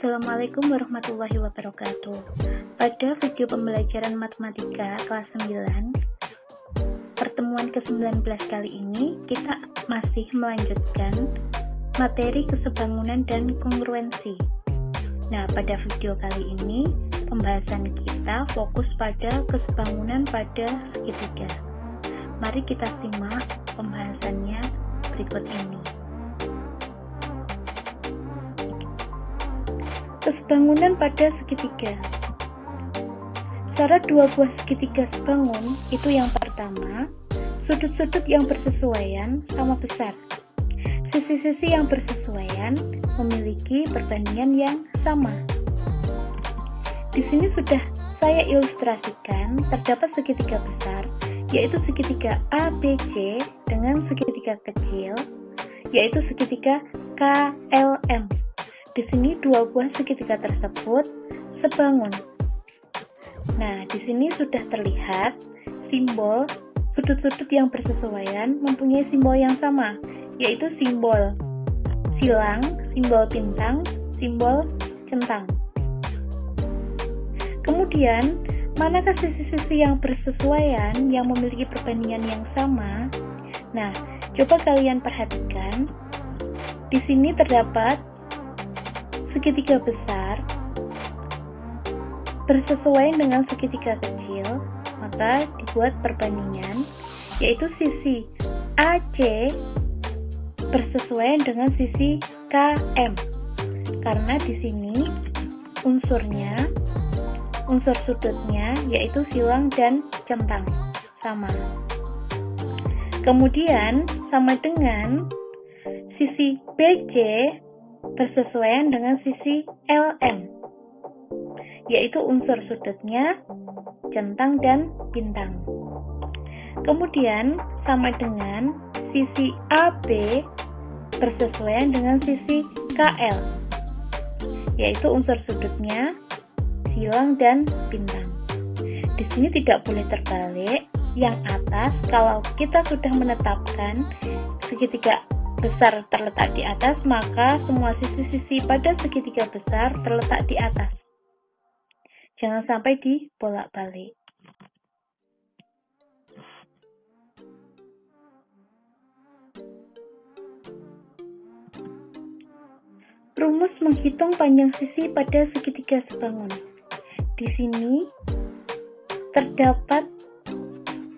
Assalamualaikum warahmatullahi wabarakatuh. Pada video pembelajaran matematika kelas 9, pertemuan ke-19 kali ini, kita masih melanjutkan materi kesebangunan dan kongruensi. Nah, pada video kali ini, pembahasan kita fokus pada kesebangunan pada segitiga. Mari kita simak pembahasannya berikut ini. Kesebangunan pada segitiga. Cara dua buah segitiga sebangun itu yang pertama, sudut-sudut yang bersesuaian sama besar. Sisi-sisi yang bersesuaian memiliki perbandingan yang sama. Di sini sudah saya ilustrasikan terdapat segitiga besar, yaitu segitiga ABC dengan segitiga kecil, yaitu segitiga KLM. Di sini dua buah segitiga tersebut sebangun. Nah, di sini sudah terlihat simbol sudut-sudut yang bersesuaian mempunyai simbol yang sama, yaitu simbol silang, simbol bintang, simbol centang. Kemudian, manakah sisi-sisi yang bersesuaian yang memiliki perbandingan yang sama? Nah, coba kalian perhatikan. Di sini terdapat segitiga besar bersesuaian dengan segitiga kecil, maka dibuat perbandingan, yaitu sisi AC bersesuaian dengan sisi KM. Karena di sini unsur sudutnya yaitu silang dan centang sama. Kemudian sama dengan sisi BC bersesuaian dengan sisi LM, yaitu unsur sudutnya centang dan bintang. Kemudian sama dengan sisi AB bersesuaian dengan sisi KL, yaitu unsur sudutnya silang dan bintang. Di sini tidak boleh terbalik. Yang atas, kalau kita sudah menetapkan segitiga besar terletak di atas, maka semua sisi-sisi pada segitiga besar terletak di atas. Jangan sampai dibolak-balik. Rumus menghitung panjang sisi pada segitiga sebangun. Di sini terdapat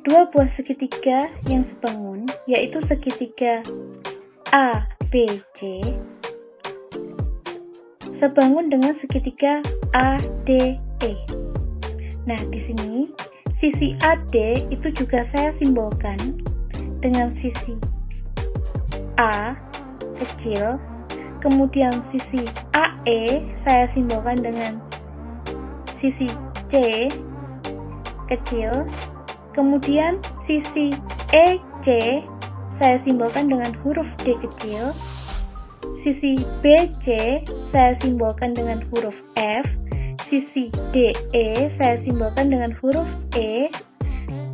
dua buah segitiga yang sebangun, yaitu segitiga ABC sebangun dengan segitiga ADE. Nah, di sini sisi AD itu juga saya simbolkan dengan sisi A kecil, kemudian sisi AE saya simbolkan dengan sisi C kecil, kemudian sisi EC saya simbolkan dengan huruf D kecil, sisi BC saya simbolkan dengan huruf F, sisi DE saya simbolkan dengan huruf E,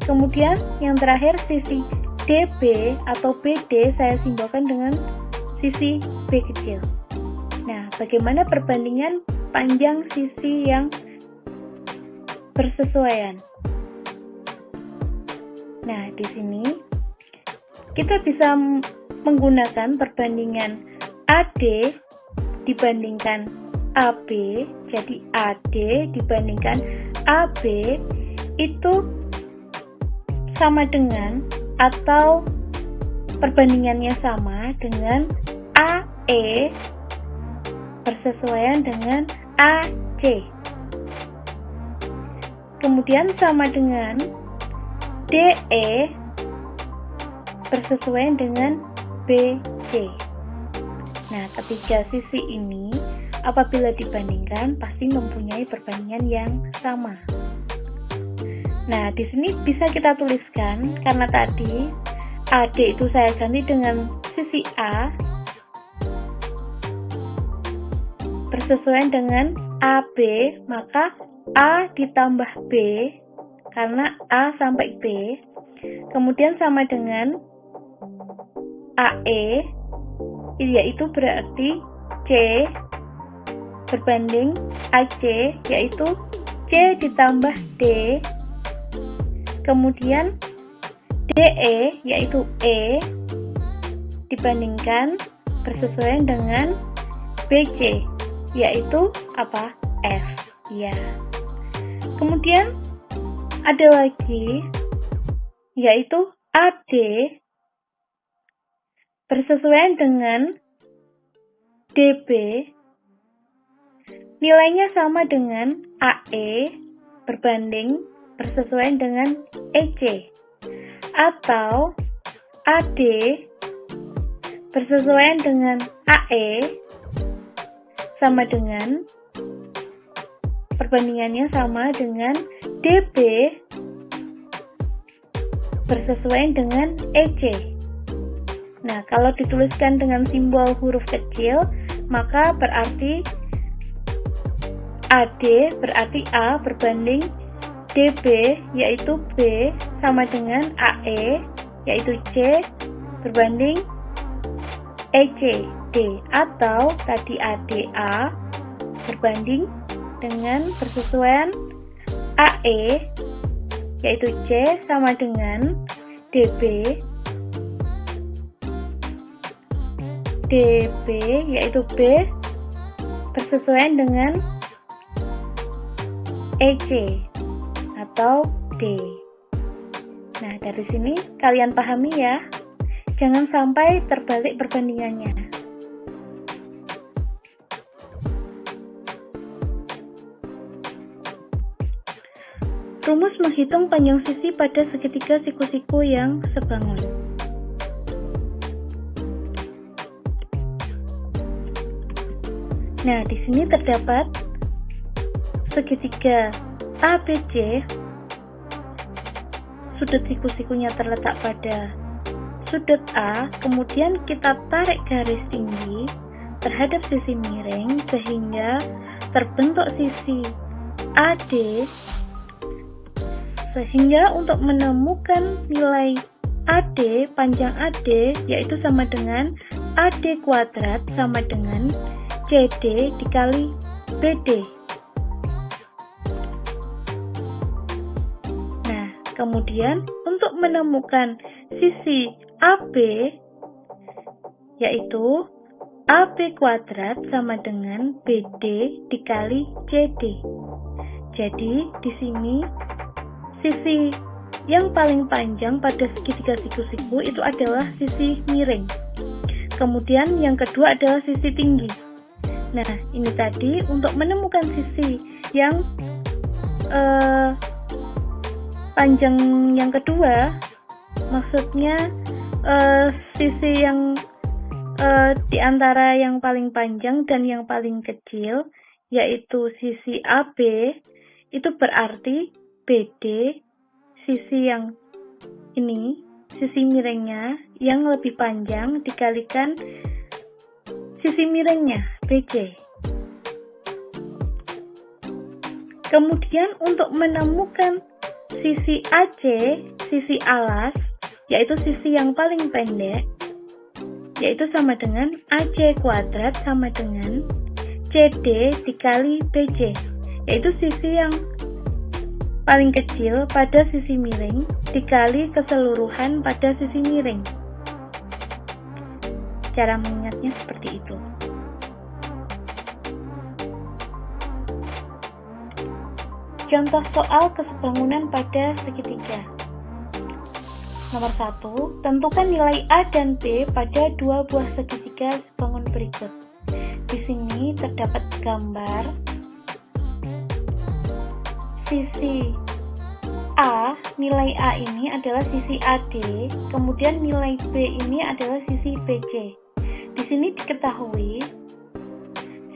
kemudian yang terakhir sisi DB atau BD saya simbolkan dengan sisi B kecil. Nah, bagaimana perbandingan panjang sisi yang bersesuaian? Nah, di sini kita bisa menggunakan perbandingan AD dibandingkan AB. Jadi AD dibandingkan AB itu sama dengan atau perbandingannya sama dengan AE bersesuaian dengan AC. Kemudian sama dengan DE bersesuaian dengan BC. Nah, ketiga sisi ini apabila dibandingkan pasti mempunyai perbandingan yang sama. Nah, di sini bisa kita tuliskan karena tadi AD itu saya ganti dengan sisi A bersesuaian dengan AB, maka A ditambah B karena A sampai B, kemudian sama dengan AE, yaitu berarti C berbanding AC, yaitu C ditambah D, kemudian DE, yaitu E, dibandingkan bersesuaian dengan BC, yaitu apa? F. Ya. Kemudian ada lagi, yaitu AD bersesuaian dengan DB, nilainya sama dengan AE berbanding bersesuaian dengan EC, atau AD bersesuaian dengan AE sama dengan perbandingannya sama dengan DB bersesuaian dengan EC. Nah, kalau dituliskan dengan simbol huruf kecil, maka berarti AD berarti A berbanding DB, yaitu B, sama dengan AE, yaitu C, berbanding EC, D. Atau tadi ADA berbanding dengan persesuaian AE, yaitu C, sama dengan DB, yaitu B, bersesuaian dengan EC atau D. Nah, dari sini kalian pahami ya, jangan sampai terbalik perbandingannya. Rumus menghitung panjang sisi pada segitiga siku-siku yang sebangun. Nah, di sini terdapat segitiga ABC, sudut siku-sikunya terletak pada sudut A, kemudian kita tarik garis tinggi terhadap sisi miring sehingga terbentuk sisi AD, sehingga untuk menemukan nilai AD, panjang AD yaitu sama dengan AD kuadrat sama dengan CD dikali BD. Nah, kemudian untuk menemukan sisi AB, yaitu AB kuadrat sama dengan BD dikali CD. Jadi, di sini sisi yang paling panjang pada segitiga siku-siku itu adalah sisi miring. Kemudian yang kedua adalah sisi tinggi. Nah, ini tadi untuk menemukan sisi yang panjang yang kedua, maksudnya sisi yang di antara yang paling panjang dan yang paling kecil, yaitu sisi AB, itu berarti BD, sisi yang ini, sisi miringnya yang lebih panjang dikalikan sisi miringnya, BC. Kemudian untuk menemukan sisi AC, sisi alas, yaitu sisi yang paling pendek, yaitu sama dengan AC kuadrat sama dengan CD dikali BC, yaitu sisi yang paling kecil pada sisi miring dikali keseluruhan pada sisi miring. Cara mengingatnya seperti itu. Contoh soal kesebangunan pada segitiga. Nomor 1, tentukan nilai A dan B pada dua buah segitiga sebangun berikut. Di sini terdapat gambar sisi A, nilai A ini adalah sisi AD, kemudian nilai B ini adalah sisi BC. Di sini diketahui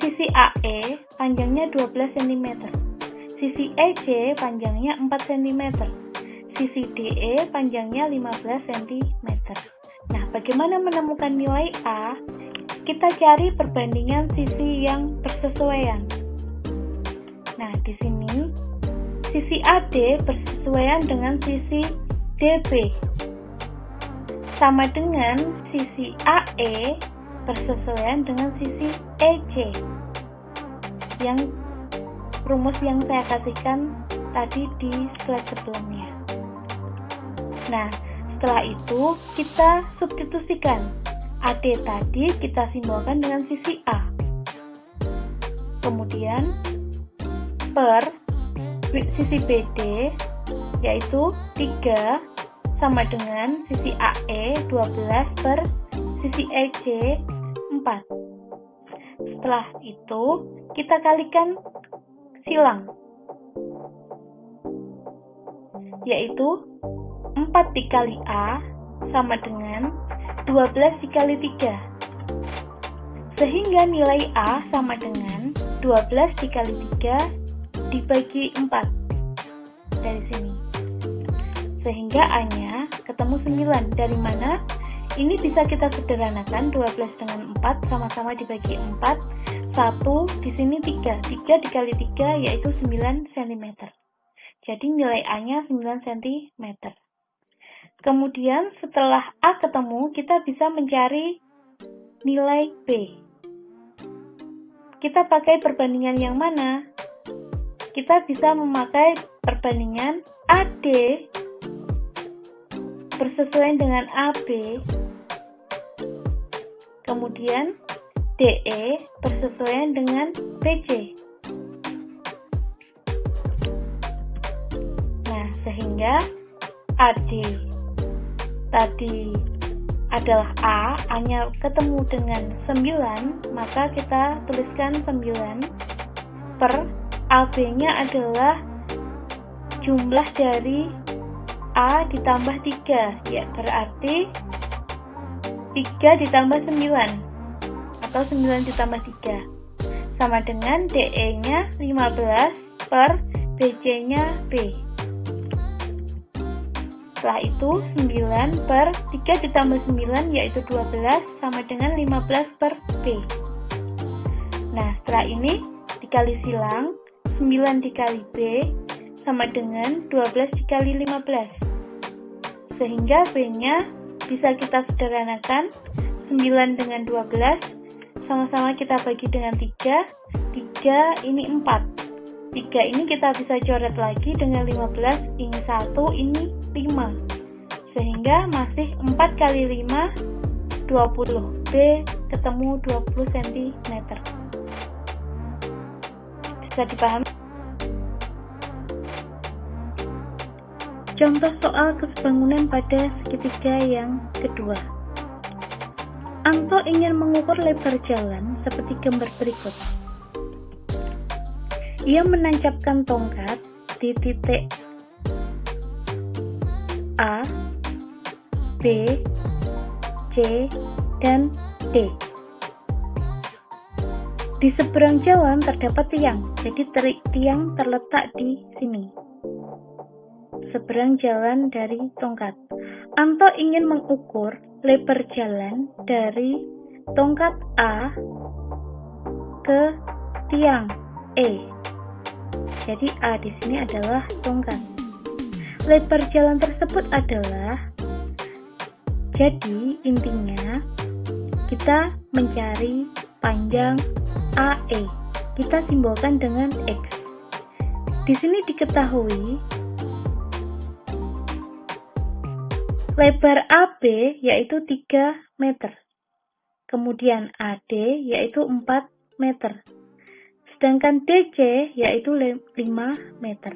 sisi AE panjangnya 12 cm, sisi EC panjangnya 4 cm, sisi DE panjangnya 15 cm. Nah, bagaimana menemukan nilai A? Kita cari perbandingan sisi yang bersesuaian. Nah, di sini sisi AD bersesuaian dengan sisi DB, sama dengan sisi AE bersesuaian dengan sisi EC. yang rumus yang saya kasihkan tadi di slide sebelumnya. Nah, setelah itu kita substitusikan. AD tadi kita simbolkan dengan sisi A. Kemudian per sisi BD yaitu 3 sama dengan sisi AE 12 per sisi EC 4. Setelah itu kita kalikan silang, yaitu 4 dikali A sama dengan 12 dikali 3, sehingga nilai A sama dengan 12 dikali 3 dibagi 4 dari sini, sehingga A-nya ketemu 9. Dari mana? Ini bisa kita sederhanakan, 12 dengan 4 sama-sama dibagi 4, 1 di sini 3 dikali 3 yaitu 9 cm. Jadi nilai A-nya 9 cm. Kemudian setelah A ketemu, kita bisa mencari nilai B. Kita pakai perbandingan yang mana? Kita bisa memakai perbandingan AD bersesuaian dengan AB, kemudian DE bersesuaian dengan BC. Nah, sehingga AD tadi adalah A, A-nya ketemu dengan 9, maka kita tuliskan 9 per AB-nya adalah jumlah dari A ditambah 3, ya berarti 3 ditambah 9 atau 9 ditambah 3 sama dengan DE-nya 15 per BC-nya B. Setelah itu 9 per 3 ditambah 9 yaitu 12 sama dengan 15 per B. Nah, setelah ini dikali silang, 9 dikali B sama dengan 12 dikali 15. Sehingga B-nya bisa kita sederhanakan, 9 dengan 12 sama-sama kita bagi dengan 3 ini 4. 3 ini kita bisa coret lagi dengan 15, ini 1, ini 5. Sehingga masih 4 kali 5, 20. B ketemu 20 cm. Bisa dipahami? Contoh soal kesebangunan pada segitiga yang kedua. Anto ingin mengukur lebar jalan seperti gambar berikut. Ia menancapkan tongkat di titik A, B, C, dan D. Di seberang jalan terdapat tiang, jadi tiang terletak di sini. Seberang jalan dari tongkat. Anto ingin mengukur lebar jalan dari tongkat A ke tiang E. Jadi A di sini adalah tongkat. Lebar jalan tersebut adalah, jadi intinya kita mencari panjang AE. Kita simbolkan dengan X. Di sini diketahui lebar AB yaitu 3 meter. Kemudian AD yaitu 4 meter. Sedangkan DC yaitu 5 meter.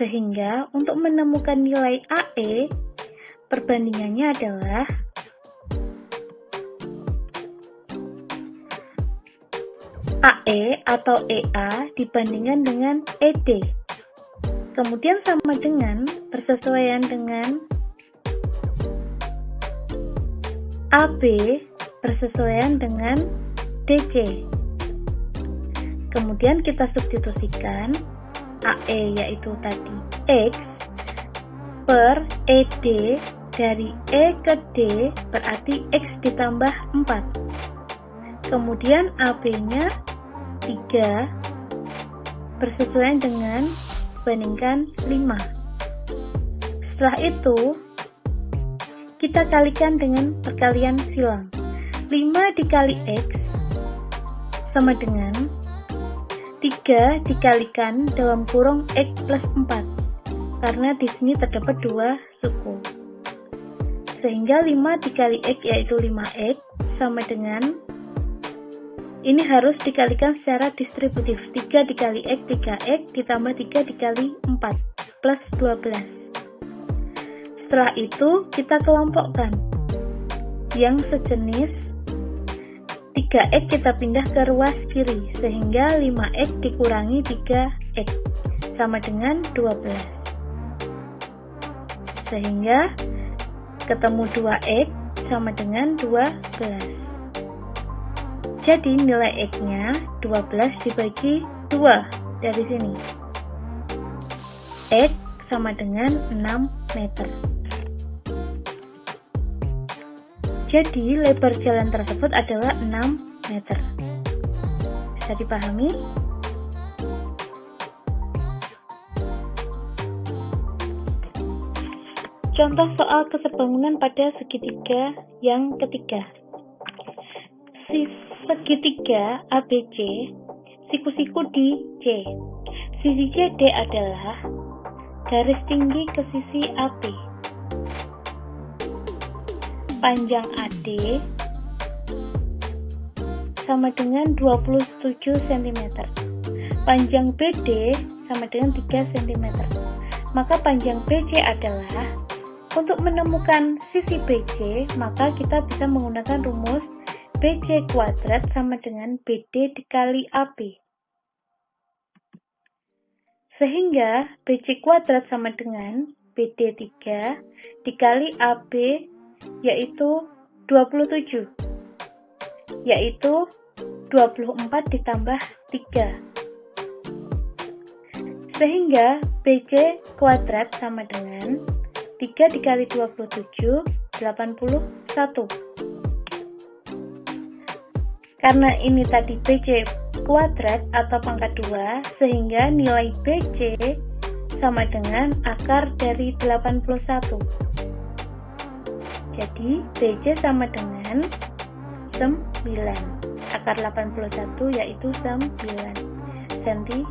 Sehingga untuk menemukan nilai AE, perbandingannya adalah AE atau EA dibandingkan dengan ED. Kemudian sama dengan persesuaian dengan AB bersesuaian dengan DC. Kemudian kita substitusikan AE yaitu tadi X per ED, dari E ke D berarti X ditambah 4. Kemudian AB-nya 3 bersesuaian dengan bandingkan 5. Setelah itu kita kalikan dengan perkalian silang. 5 dikali X sama dengan 3 dikalikan dalam kurung X plus 4, karena di sini terdapat 2 suku. Sehingga 5 dikali X yaitu 5X sama dengan, ini harus dikalikan secara distributif, 3 dikali X 3X ditambah 3 dikali 4 plus 12. Setelah itu kita kelompokkan yang sejenis 3X kita pindah ke ruas kiri, sehingga 5X dikurangi 3X sama dengan 12. Sehingga ketemu 2X sama dengan 12. Jadi nilai X-nya 12 dibagi 2 dari sini. X sama dengan 6 meter. Jadi lebar jalan tersebut adalah 6 meter. Bisa dipahami? Contoh soal kesebangunan pada segitiga yang ketiga. Segitiga ABC, siku-siku di C. Sisi CD adalah garis tinggi ke sisi AP. Panjang AD sama dengan 27 cm. Panjang BD sama dengan 3 cm. Maka panjang BC adalah, untuk menemukan sisi BC, maka kita bisa menggunakan rumus BC kuadrat sama dengan BD dikali AP. Sehingga BC kuadrat sama dengan BD 3 dikali AB, yaitu 27, yaitu 24 ditambah 3. Sehingga BC kuadrat sama dengan 3 dikali 27, 81. Karena ini tadi BC kuadrat atau pangkat 2, sehingga nilai BC sama dengan akar dari 81. Jadi BC sama dengan 9. Akar 81 yaitu 9 cm.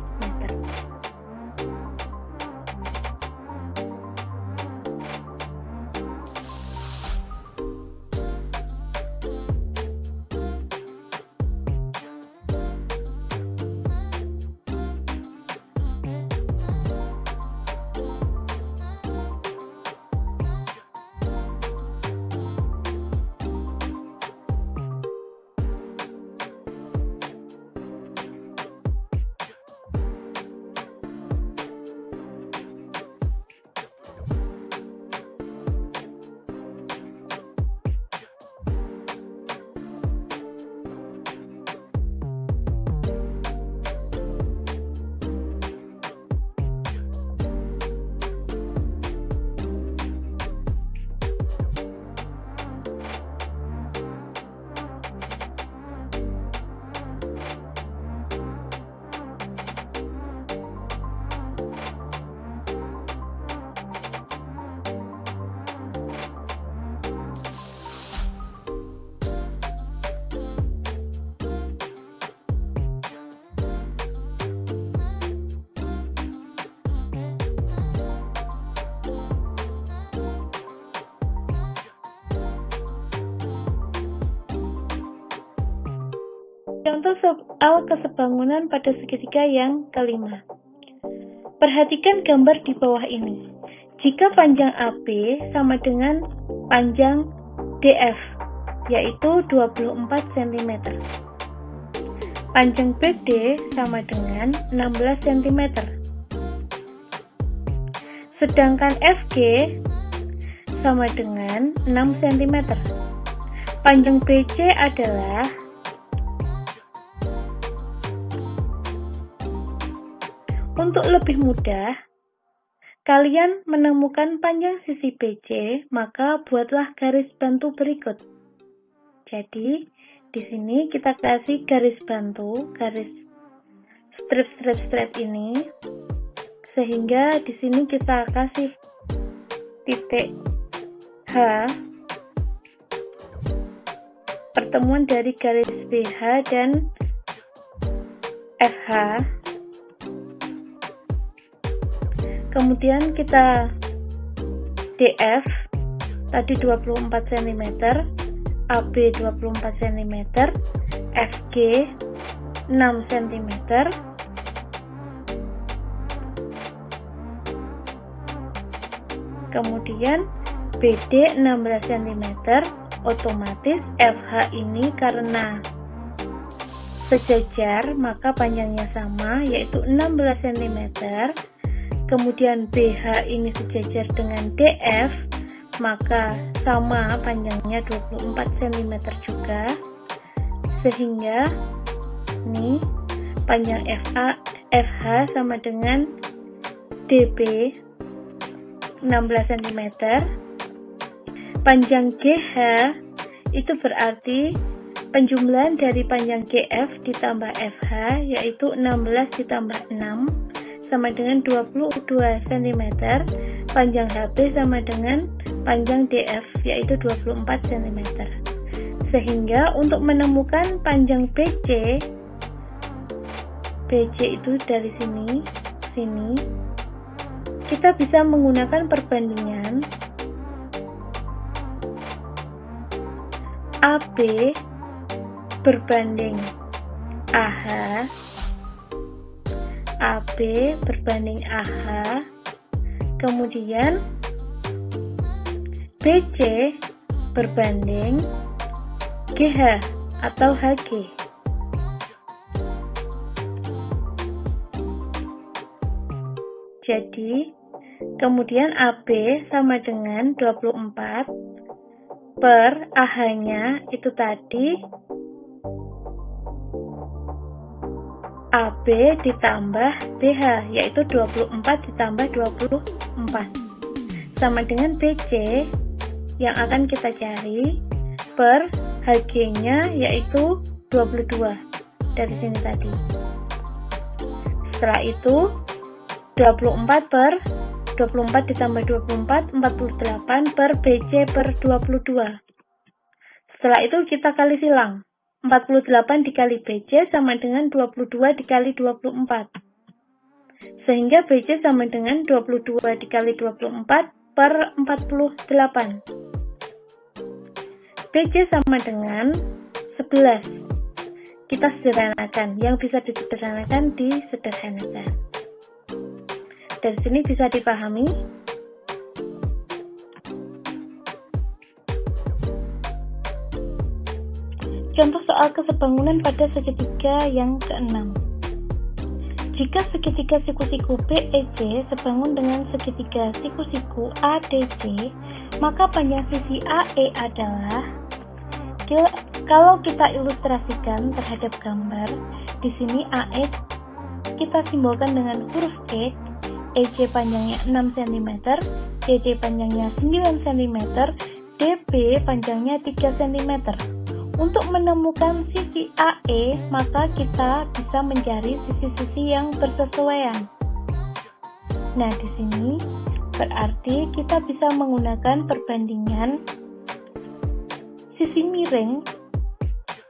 Contoh soal kesebangunan pada segitiga yang kelima. Perhatikan gambar di bawah ini. Jika panjang AB sama dengan panjang DF, yaitu 24 cm. Panjang BD sama dengan 16 cm. Sedangkan FG sama dengan 6 cm. Panjang BC adalah, untuk lebih mudah, kalian menemukan panjang sisi BC, maka buatlah garis bantu berikut. Jadi, di sini kita kasih garis bantu, garis strip ini, sehingga di sini kita kasih titik H, pertemuan dari garis BH dan FH. Kemudian kita DF tadi 24 cm, AB 24 cm, FG 6 cm, kemudian BD 16 cm. Otomatis FH ini karena sejajar maka panjangnya sama, yaitu 16 cm. Kemudian BH ini sejajar dengan DF, maka sama panjangnya 24 cm juga. Sehingga ini panjang FH sama dengan DB 16 cm. Panjang GH itu berarti penjumlahan dari panjang GF ditambah FH, yaitu 16 ditambah 6 sama dengan 22 cm. Panjang HB sama dengan panjang DF, yaitu 24 cm. Sehingga untuk menemukan panjang BC itu dari sini, kita bisa menggunakan perbandingan AB berbanding AH, AB berbanding AH, kemudian BC berbanding GH atau HG. Jadi, kemudian AB sama dengan 24 per AH-nya itu tadi AB ditambah BH, yaitu 24 ditambah 24 sama dengan BC yang akan kita cari per HG-nya, yaitu 22 dari sini tadi. Setelah itu 24 per 24 ditambah 24, 48 per BC per 22. Setelah itu kita kali silang. 48 dikali BC sama dengan 22 dikali 24. Sehingga BC sama dengan 22 dikali 24 per 48. BC sama dengan 11. Kita sederhanakan. Yang bisa disederhanakan, disederhanakan. Dari sini bisa dipahami. Contoh soal kesebangunan pada segitiga yang ke-6. Jika segitiga siku-siku BEC sebangun dengan segitiga siku-siku ADC, maka panjang sisi AE adalah, kalau kita ilustrasikan terhadap gambar, di sini AE kita simbolkan dengan huruf E, EC panjangnya 6 cm, CD panjangnya 9 cm, DB panjangnya 3 cm. Untuk menemukan sisi AE, maka kita bisa mencari sisi-sisi yang bersesuaian. Nah, di sini berarti kita bisa menggunakan perbandingan sisi miring,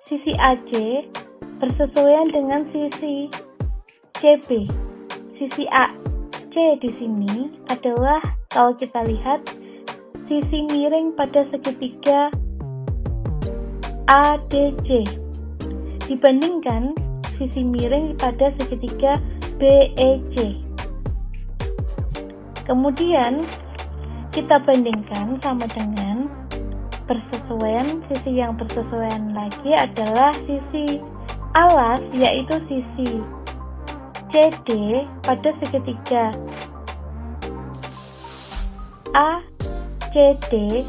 sisi AC bersesuaian dengan sisi CB. Sisi AC di sini adalah, kalau kita lihat, sisi miring pada segitiga ADC dibandingkan sisi miring pada segitiga BEC. Kemudian kita bandingkan sama dengan persesuaian. Sisi yang bersesuaian lagi adalah sisi alas, yaitu sisi CD pada segitiga ACD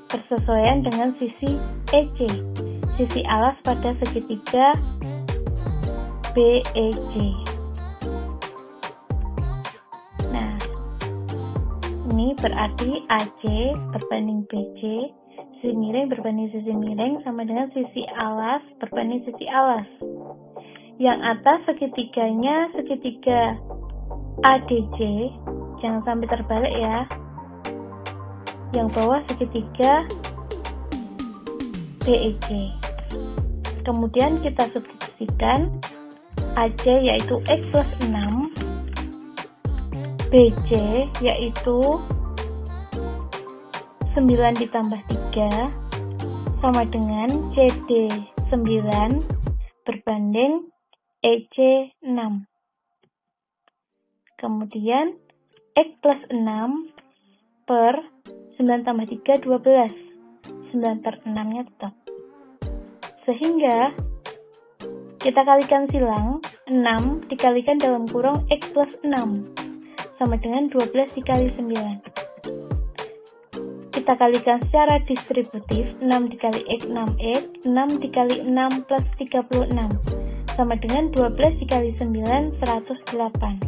bersesuaian dengan sisi EC, sisi alas pada segitiga BEC. Nah, ini berarti AC berbanding BC, sisi miring berbanding sisi miring sama dengan sisi alas berbanding sisi alas. Yang atas segitiganya segitiga ADC, jangan sampai terbalik ya. Yang bawah segitiga BEC. Kemudian kita substitusikan AC yaitu X plus 6 BC yaitu 9 ditambah 3 sama dengan CD 9 berbanding EC 6. Kemudian X plus 6 per 9 tambah 3, 12. 9 per 6-nya tetap. Sehingga kita kalikan silang, 6 dikalikan dalam kurung X plus 6 sama dengan 12 dikali 9. Kita kalikan secara distributif, 6 dikali X, 6X, 6 dikali 6 plus 36, sama dengan 12 dikali 9, 108.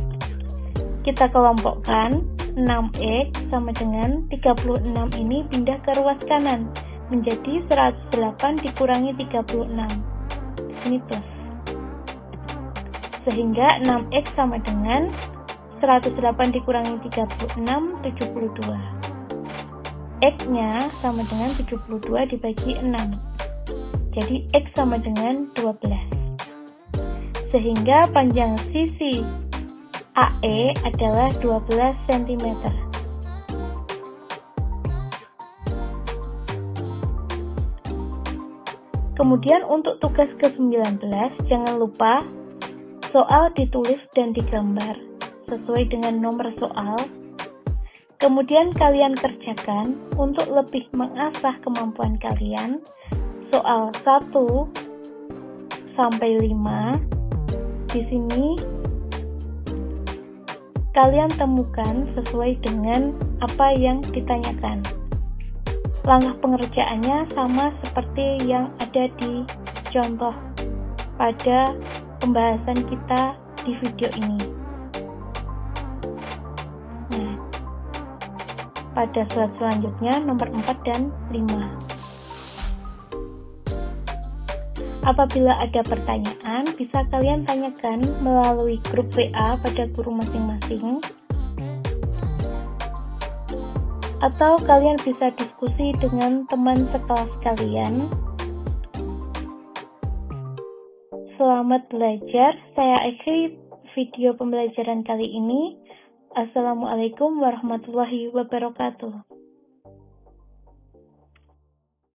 Kita kelompokkan, 6X sama dengan 36 ini pindah ke ruas kanan, menjadi 108 dikurangi 36. Ini plus. Sehingga 6X sama dengan 108 dikurangi 36, 72. X-nya sama dengan 72 dibagi 6. Jadi X sama dengan 12. Sehingga panjang sisi AE adalah 12 cm. Kemudian untuk tugas ke-19, jangan lupa soal ditulis dan digambar sesuai dengan nomor soal. Kemudian kalian kerjakan untuk lebih mengasah kemampuan kalian. Soal 1 sampai 5. Di sini kalian temukan sesuai dengan apa yang ditanyakan. Langkah pengerjaannya sama seperti yang ada di contoh pada pembahasan kita di video ini. Pada slide selanjutnya nomor 4 dan 5. Apabila ada pertanyaan, bisa kalian tanyakan melalui grup WA pada guru masing-masing, atau kalian bisa diskusi dengan teman sekelas kalian. Selamat belajar. Saya akhiri video pembelajaran kali ini. Assalamualaikum warahmatullahi wabarakatuh.